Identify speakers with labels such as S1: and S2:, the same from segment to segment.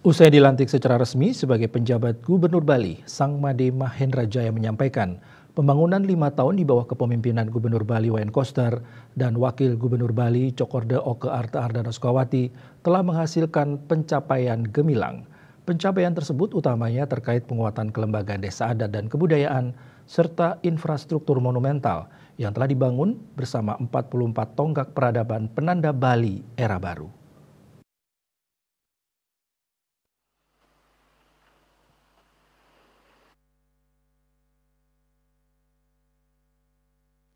S1: Usai dilantik secara resmi sebagai penjabat Gubernur Bali, Sang Made Mahendra Jaya menyampaikan pembangunan 5 tahun di bawah kepemimpinan Gubernur Bali Wayan Koster dan Wakil Gubernur Bali Cokorda Oke Arta Ardana Sukawati telah menghasilkan pencapaian gemilang. Pencapaian tersebut utamanya terkait penguatan kelembagaan desa adat dan kebudayaan serta infrastruktur monumental yang telah dibangun bersama 44 tonggak peradaban penanda Bali era baru.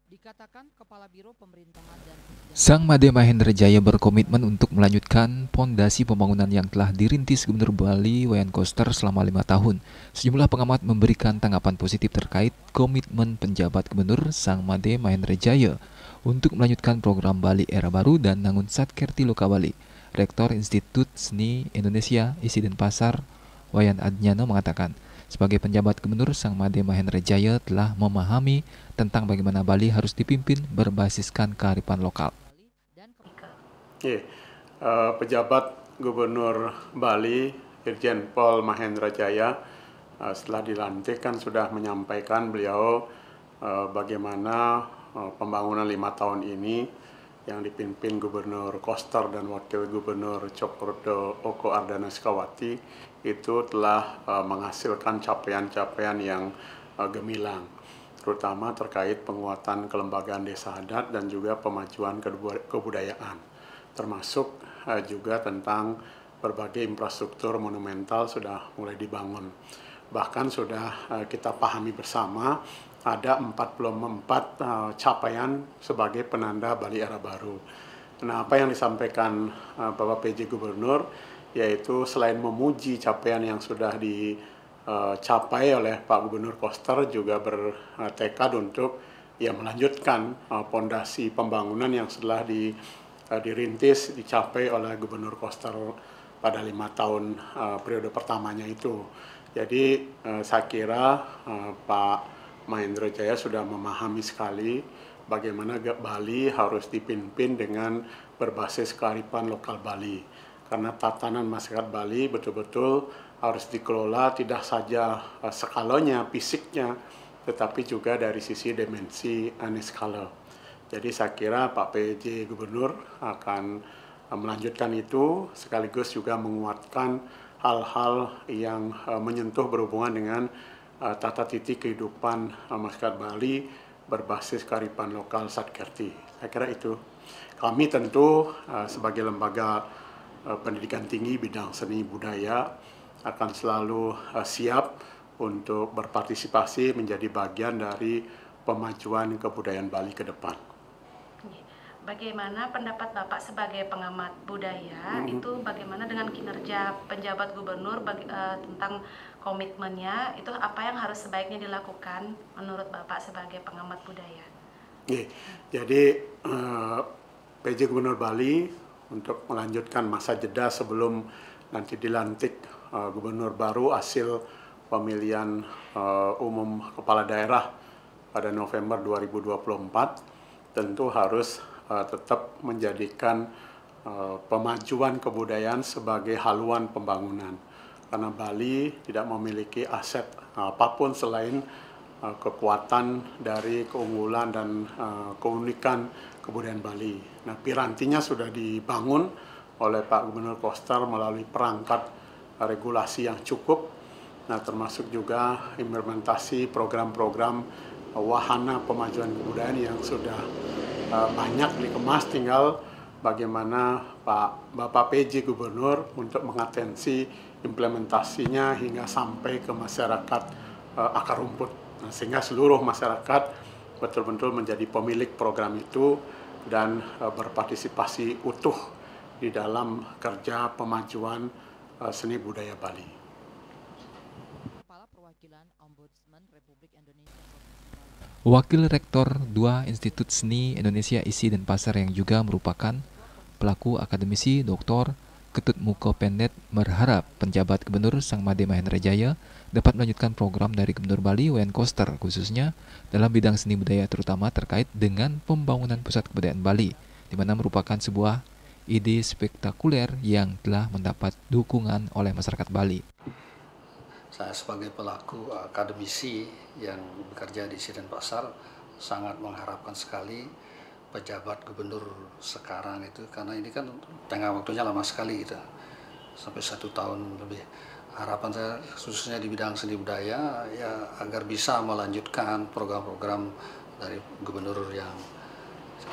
S2: Dikatakan Kepala Biro Pemerintahan dan
S3: Sang Made Mahendra Jaya berkomitmen untuk melanjutkan pondasi pembangunan yang telah dirintis Gubernur Bali Wayan Koster selama 5 tahun. Sejumlah pengamat memberikan tanggapan positif terkait komitmen penjabat Gubernur Sang Made Mahendra Jaya untuk melanjutkan program Bali Era Baru dan Nangun Satkerti Loka Bali. Rektor Institut Seni Indonesia ISI Denpasar Wayan Adnyana mengatakan, sebagai penjabat Gubernur, Sang Made Mahendra Jaya telah memahami tentang bagaimana Bali harus dipimpin berbasiskan kearifan lokal.
S4: Pejabat Gubernur Bali, Irjen Pol Mahendra Jaya, setelah dilantik kan sudah menyampaikan beliau bagaimana pembangunan 5 tahun ini yang dipimpin Gubernur Koster dan Wakil Gubernur Cokorda Oke Ardana Sukawati itu telah menghasilkan capaian-capaian yang gemilang, terutama terkait penguatan kelembagaan desa adat dan juga pemajuan kebudayaan, termasuk juga tentang berbagai infrastruktur monumental sudah mulai dibangun. Bahkan sudah kita pahami bersama ada 44 capaian sebagai penanda Bali Era Baru. Nah, apa yang disampaikan Bapak PJ Gubernur, yaitu selain memuji capaian yang sudah dicapai oleh Pak Gubernur Koster, juga bertekad untuk melanjutkan pondasi pembangunan yang setelah dirintis, dicapai oleh Gubernur Koster pada 5 tahun periode pertamanya itu. Jadi saya kira Pak Mahendra Jaya sudah memahami sekali bagaimana Bali harus dipimpin dengan berbasis kearifan lokal Bali. Karena tatanan masyarakat Bali betul-betul harus dikelola tidak saja skalanya, fisiknya, tetapi juga dari sisi dimensi skala. Jadi saya kira Pak PJ Gubernur akan melanjutkan itu, sekaligus juga menguatkan hal-hal yang menyentuh berhubungan dengan tata titi kehidupan masyarakat Bali berbasis kearifan lokal Satkerti. Saya kira itu. Kami tentu sebagai lembaga pendidikan tinggi bidang seni budaya akan selalu siap untuk berpartisipasi menjadi bagian dari pemajuan kebudayaan Bali ke depan.
S5: Bagaimana pendapat Bapak sebagai pengamat budaya itu bagaimana dengan kinerja penjabat gubernur tentang komitmennya, itu apa yang harus sebaiknya dilakukan menurut Bapak sebagai pengamat budaya?
S4: Jadi PJ Gubernur Bali untuk melanjutkan masa jeda sebelum nanti dilantik gubernur baru hasil pemilihan umum kepala daerah pada November 2024 tentu harus tetap menjadikan pemajuan kebudayaan sebagai haluan pembangunan. Karena Bali tidak memiliki aset apapun selain kekuatan dari keunggulan dan keunikan kebudayaan Bali. Nah, pirantinya sudah dibangun oleh Pak Gubernur Koster melalui perangkat regulasi yang cukup. Nah, termasuk juga implementasi program-program wahana pemajuan kebudayaan yang sudah banyak dikemas, tinggal bagaimana Bapak PJ Gubernur untuk mengatensi implementasinya hingga sampai ke masyarakat akar rumput. Nah, sehingga seluruh masyarakat betul-betul menjadi pemilik program itu dan berpartisipasi utuh di dalam kerja pemajuan seni budaya Bali.
S2: Kepala Perwakilan Ombudsman Republik Indonesia.
S3: Wakil Rektor 2 Institut Seni Indonesia ISI Denpasar yang juga merupakan pelaku akademisi Dr. Ketut Muko Pendet berharap penjabat Gubernur Sang Made Mahendra Jaya dapat melanjutkan program dari Gubernur Bali Wayan Koster, khususnya dalam bidang seni budaya terutama terkait dengan pembangunan pusat kebudayaan Bali, di mana merupakan sebuah ide spektakuler yang telah mendapat dukungan oleh masyarakat Bali.
S6: Saya sebagai pelaku akademisi yang bekerja di Denpasar sangat mengharapkan sekali pejabat gubernur sekarang itu, karena ini kan tengah waktunya lama sekali gitu, sampai 1 tahun lebih. Harapan saya khususnya di bidang seni budaya ya agar bisa melanjutkan program-program dari gubernur yang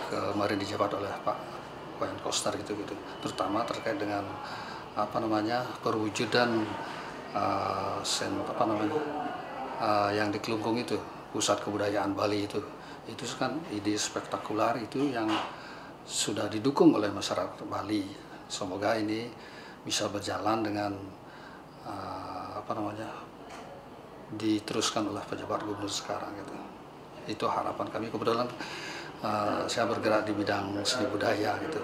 S6: kemarin dijabat oleh Pak Wayan Koster gitu, terutama terkait dengan perwujudan yang di Kelungkung itu, pusat kebudayaan Bali itu kan ide spektakuler itu yang sudah didukung oleh masyarakat Bali. Semoga ini bisa berjalan dengan diteruskan oleh pejabat gubernur sekarang gitu. Itu harapan kami. Kebetulan saya bergerak di bidang seni budaya gitu.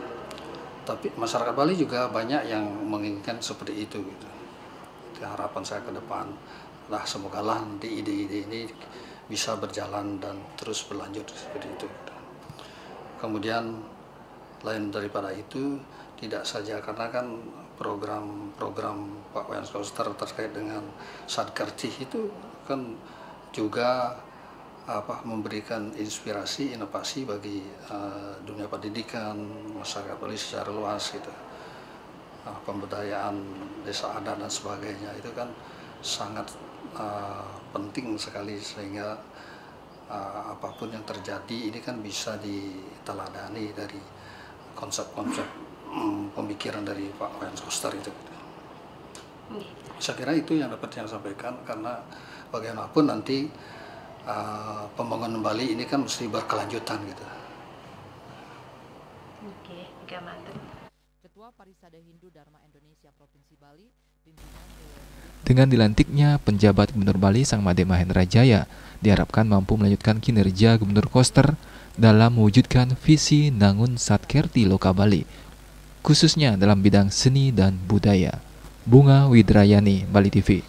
S6: Tapi masyarakat Bali juga banyak yang menginginkan seperti itu gitu. Itu harapan saya ke depan. Nah, semogalah nanti ide-ide ini bisa berjalan dan terus berlanjut seperti itu. Kemudian lain daripada itu, tidak saja karena kan program Pak Wayan Koster terkait dengan Satkerti itu kan juga memberikan inspirasi, inovasi bagi dunia pendidikan, masyarakat Bali secara luas gitu. Pemberdayaan desa adat dan sebagainya itu kan sangat penting sekali, sehingga apapun yang terjadi ini kan bisa diteladani dari konsep-konsep pemikiran dari Pak Wayan Koster itu. Saya kira itu yang dapat saya sampaikan, karena bagaimanapun nanti pembangunan Bali ini kan mesti berkelanjutan gitu.
S5: Oke, mantap.
S2: Ketua Parisada Hindu Dharma Indonesia Provinsi Bali,
S3: Dengan dilantiknya penjabat Gubernur Bali Sangmade Mahendra Jaya, diharapkan mampu melanjutkan kinerja Gubernur Koster dalam mewujudkan visi Nangun Satkerti Loka Bali, khususnya dalam bidang seni dan budaya. Bunga Widrayani, Bali TV.